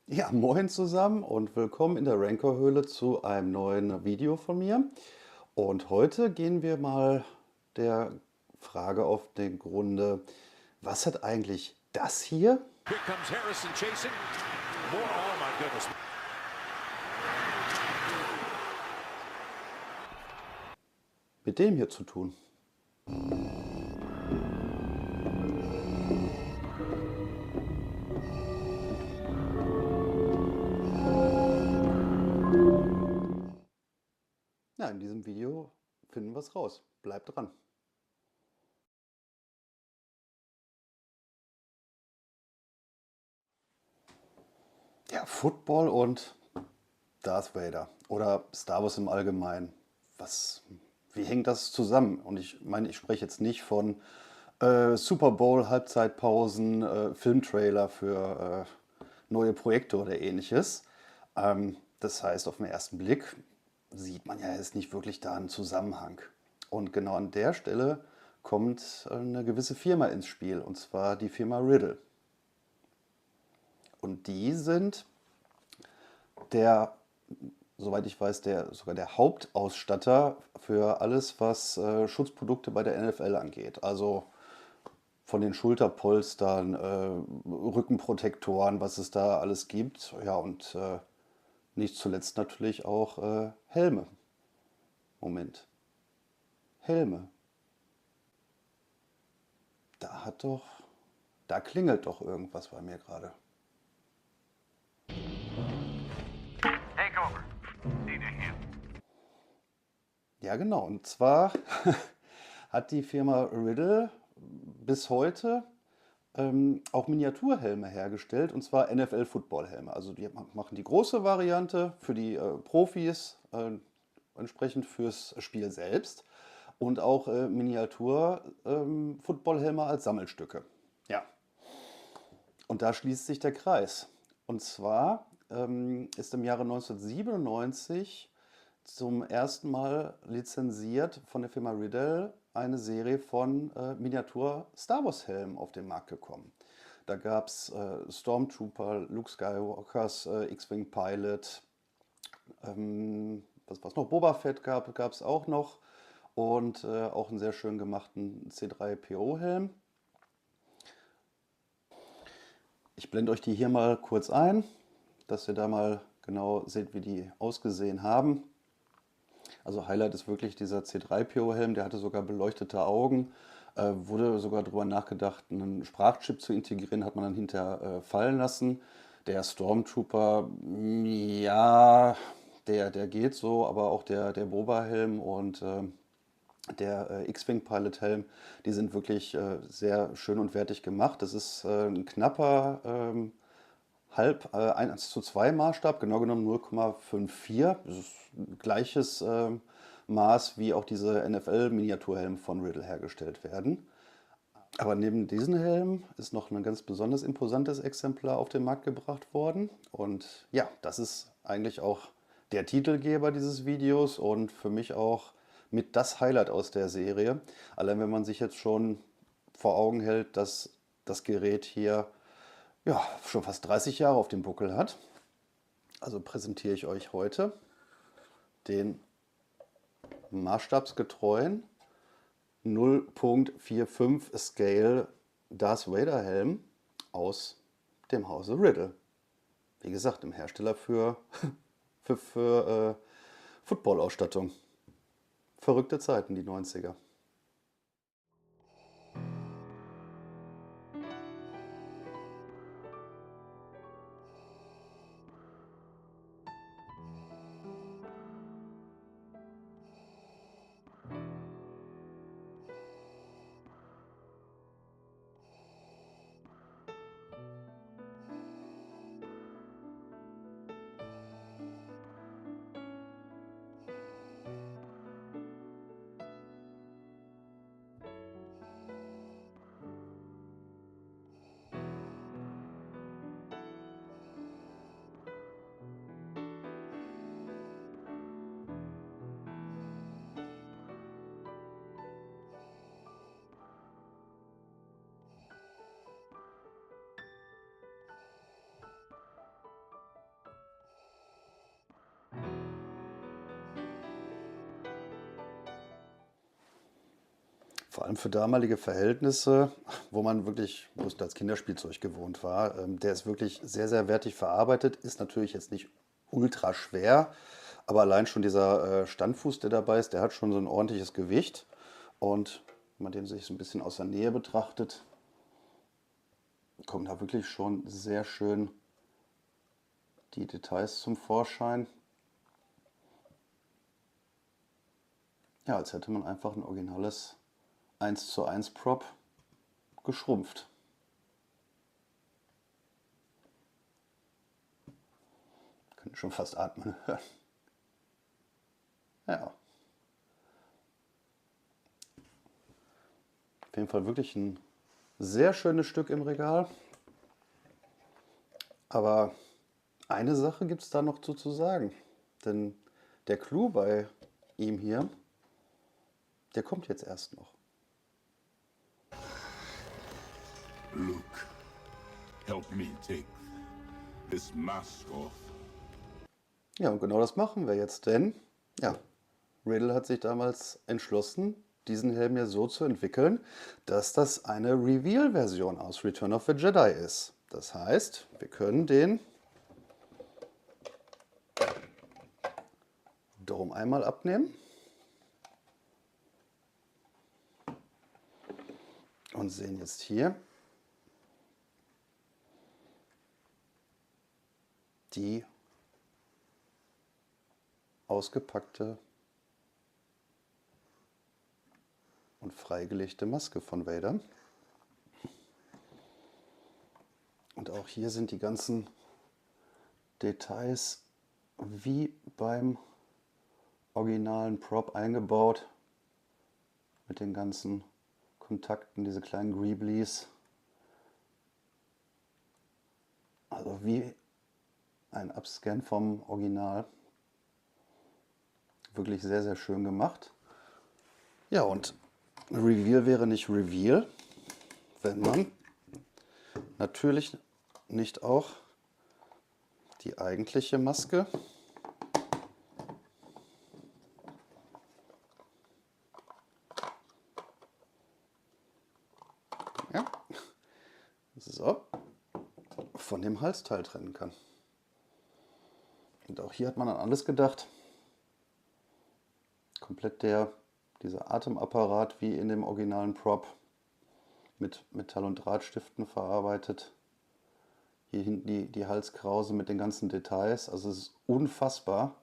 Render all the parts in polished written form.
Ja, moin zusammen und willkommen in der Rancor-Höhle zu einem neuen Video von mir. Und heute gehen wir mal der Frage auf den Grunde, was hat eigentlich das hier Here comes Harrison chasing. More, oh my goodness. mit dem hier zu tun? Ja, in diesem Video finden wir es raus. Bleibt dran. Ja, Football und Darth Vader oder Star Wars im Allgemeinen. Was, wie hängt das zusammen? Und ich meine, ich spreche jetzt nicht von Super Bowl, Halbzeitpausen, Filmtrailer für neue Projekte oder ähnliches. Das heißt, auf den ersten Blick sieht man ja jetzt nicht wirklich da einen Zusammenhang. Und genau an der Stelle kommt eine gewisse Firma ins Spiel, und zwar die Firma Riddle. Und die sind der, soweit ich weiß, sogar der Hauptausstatter für alles, was Schutzprodukte bei der NFL angeht. Also von den Schulterpolstern, Rückenprotektoren, was es da alles gibt. Ja, und nicht zuletzt natürlich auch Helme. Moment. Helme. Da hat doch, da klingelt doch irgendwas bei mir gerade. Take over. DJ Hugh. Ja, genau. Und zwar hat die Firma Riddle bis heute auch Miniaturhelme hergestellt, und zwar NFL-Football-Helme. Also die machen die große Variante für die Profis, entsprechend fürs Spiel selbst, und auch Miniatur-Football-Helme als Sammelstücke. Ja, und da schließt sich der Kreis. Und zwar ist im Jahre 1997 zum ersten Mal lizenziert von der Firma Riddle eine Serie von Miniatur-Star Wars-Helmen auf den Markt gekommen. Da gab es Stormtrooper, Luke Skywalkers X-Wing Pilot, was noch, Boba Fett gab es auch noch, und auch einen sehr schön gemachten C3PO-Helm. Ich blende euch die hier mal kurz ein, dass ihr da mal genau seht, wie die ausgesehen haben. Also Highlight ist wirklich dieser C3PO-Helm, der hatte sogar beleuchtete Augen. Wurde sogar darüber nachgedacht, einen Sprachchip zu integrieren, hat man dann hinterher fallen lassen. Der Stormtrooper, ja, der geht so, aber auch der Boba-Helm und der X-Wing-Pilot-Helm, die sind wirklich sehr schön und wertig gemacht. Das ist ein knapper 1:2 Maßstab, genau genommen 0,54. Das ist ein gleiches Maß, wie auch diese NFL-Miniaturhelme von Riddle hergestellt werden. Aber neben diesen Helmen ist noch ein ganz besonders imposantes Exemplar auf den Markt gebracht worden. Und ja, das ist eigentlich auch der Titelgeber dieses Videos und für mich auch mit das Highlight aus der Serie. Allein wenn man sich jetzt schon vor Augen hält, dass das Gerät hier ja, schon fast 30 Jahre auf dem Buckel hat. Also präsentiere ich euch heute den maßstabsgetreuen 0,45 Scale Darth Vader Helm aus dem Hause Riddle. Wie gesagt, im Hersteller für Football-Ausstattung. Verrückte Zeiten, die 90er. Vor allem für damalige Verhältnisse, wo man wirklich bloß als Kinderspielzeug gewohnt war. Der ist wirklich sehr, sehr wertig verarbeitet, ist natürlich jetzt nicht ultra schwer, aber allein schon dieser Standfuß, der dabei ist, der hat schon so ein ordentliches Gewicht. Und wenn man den sich so ein bisschen aus der Nähe betrachtet, kommen da wirklich schon sehr schön die Details zum Vorschein. Ja, als hätte man einfach ein originales 1:1 Prop geschrumpft. Können schon fast atmen hören. Ja. Auf jeden Fall wirklich ein sehr schönes Stück im Regal. Aber eine Sache gibt es da noch zu sagen. Denn der Clou bei ihm hier, der kommt jetzt erst noch. Luke, help me take this mask off. Ja, und genau das machen wir jetzt, denn ja, Riddle hat sich damals entschlossen, diesen Helm ja so zu entwickeln, dass das eine Reveal-Version aus Return of the Jedi ist. Das heißt, wir können den Dome einmal abnehmen und sehen jetzt hier die ausgepackte und freigelegte Maske von Vader. Und auch hier sind die ganzen Details wie beim originalen Prop eingebaut. Mit den ganzen Kontakten, diese kleinen Greeblies. Also wie ein Upscan vom Original. Wirklich sehr, sehr schön gemacht. Ja, und Reveal wäre nicht Reveal, wenn man natürlich nicht auch die eigentliche Maske so von dem Halsteil trennen kann. Und auch hier hat man an alles gedacht. Komplett dieser Atemapparat wie in dem originalen Prop mit Metall- und Drahtstiften verarbeitet. Hier hinten die Halskrause mit den ganzen Details. Also es ist unfassbar,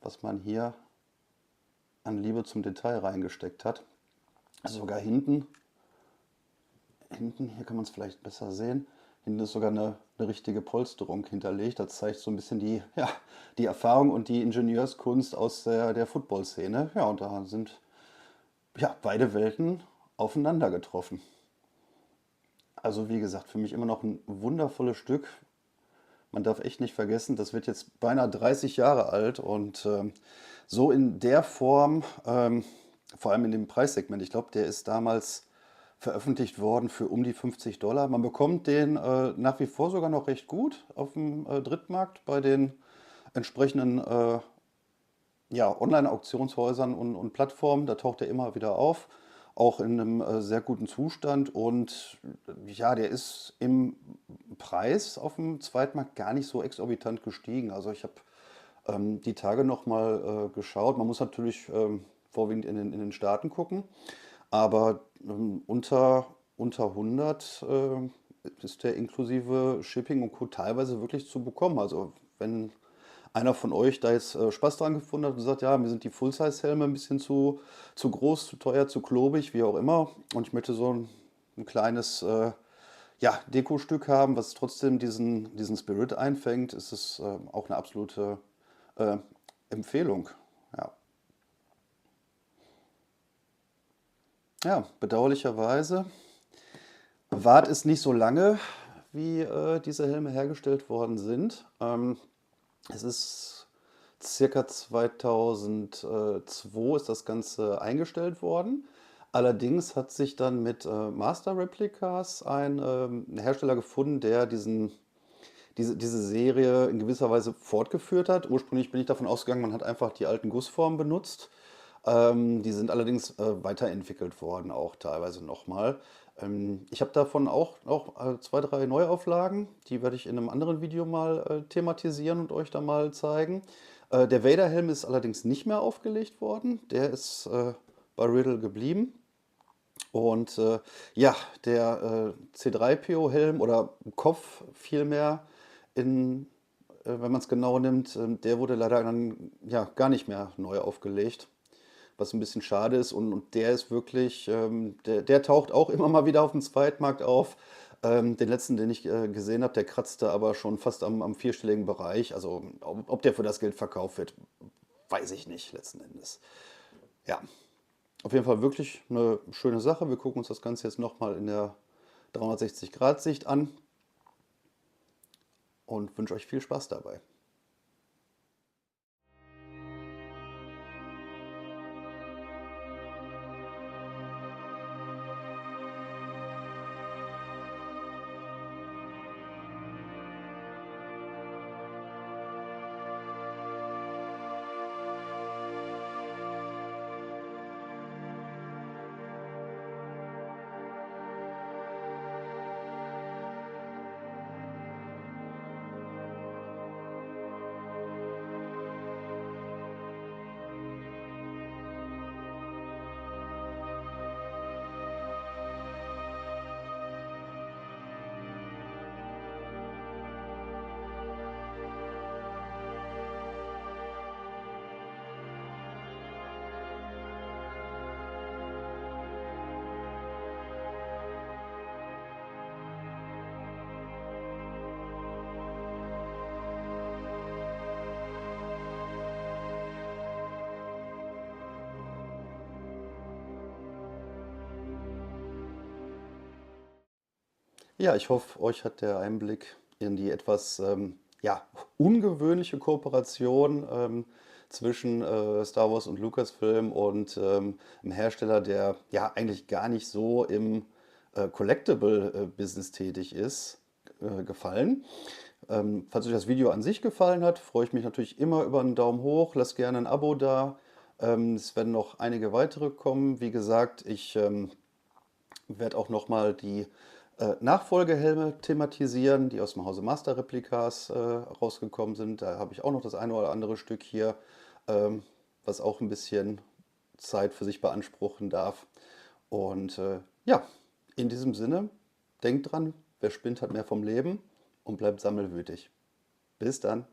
was man hier an Liebe zum Detail reingesteckt hat. Sogar hinten, hier kann man es vielleicht besser sehen, hinten ist sogar eine richtige Polsterung hinterlegt. Das zeigt so ein bisschen die Erfahrung und die Ingenieurskunst aus der Football-Szene. Ja, und da sind beide Welten aufeinander getroffen. Also wie gesagt, für mich immer noch ein wundervolles Stück. Man darf echt nicht vergessen, das wird jetzt beinahe 30 Jahre alt und so in der Form, vor allem in dem Preissegment, ich glaube, der ist damals veröffentlicht worden für um die $50. Man bekommt den nach wie vor sogar noch recht gut auf dem Drittmarkt bei den entsprechenden Online-Auktionshäusern und Plattformen. Da taucht er immer wieder auf, auch in einem sehr guten Zustand. Und ja, der ist im Preis auf dem Zweitmarkt gar nicht so exorbitant gestiegen. Also ich habe die Tage nochmal geschaut. Man muss natürlich vorwiegend in den Staaten gucken. Aber unter 100 ist der inklusive Shipping und Co. teilweise wirklich zu bekommen. Also wenn einer von euch da jetzt Spaß dran gefunden hat und sagt, ja, mir sind die Full-Size-Helme ein bisschen zu groß, zu teuer, zu klobig, wie auch immer. Und ich möchte so ein kleines Dekostück haben, was trotzdem diesen Spirit einfängt, ist es auch eine absolute äh, Empfehlung. Ja. Ja, bedauerlicherweise wart es nicht so lange, wie diese Helme hergestellt worden sind. Es ist circa 2002 ist das Ganze eingestellt worden. Allerdings hat sich dann mit Master Replicas ein Hersteller gefunden, der diese Serie in gewisser Weise fortgeführt hat. Ursprünglich bin ich davon ausgegangen, man hat einfach die alten Gussformen benutzt. Die sind allerdings weiterentwickelt worden, auch teilweise nochmal. Ich habe davon auch zwei, drei Neuauflagen. Die werde ich in einem anderen Video mal thematisieren und euch da mal zeigen. Der Vader-Helm ist allerdings nicht mehr aufgelegt worden. Der ist bei Riddle geblieben. Und ja, der C3PO-Helm oder Kopf vielmehr, wenn man es genau nimmt, der wurde leider dann ja, gar nicht mehr neu aufgelegt, was ein bisschen schade ist. Und der ist wirklich, der taucht auch immer mal wieder auf dem Zweitmarkt auf. Den letzten, den ich gesehen habe, der kratzte aber schon fast am vierstelligen Bereich. Also ob der für das Geld verkauft wird, weiß ich nicht letzten Endes. Ja, auf jeden Fall wirklich eine schöne Sache. Wir gucken uns das Ganze jetzt nochmal in der 360-Grad-Sicht an und wünsche euch viel Spaß dabei. Ja, ich hoffe, euch hat der Einblick in die etwas ja, ungewöhnliche Kooperation zwischen Star Wars und Lucasfilm und einem Hersteller, der ja eigentlich gar nicht so im Collectible-Business tätig ist, gefallen. Falls euch das Video an sich gefallen hat, freue ich mich natürlich immer über einen Daumen hoch. Lasst gerne ein Abo da. Es werden noch einige weitere kommen. Wie gesagt, ich werde auch nochmal die Nachfolgehelme thematisieren, die aus dem Hause Master Replikas rausgekommen sind. Da habe ich auch noch das eine oder andere Stück hier, was auch ein bisschen Zeit für sich beanspruchen darf. Und ja, in diesem Sinne, denkt dran, wer spinnt, hat mehr vom Leben und bleibt sammelwütig. Bis dann.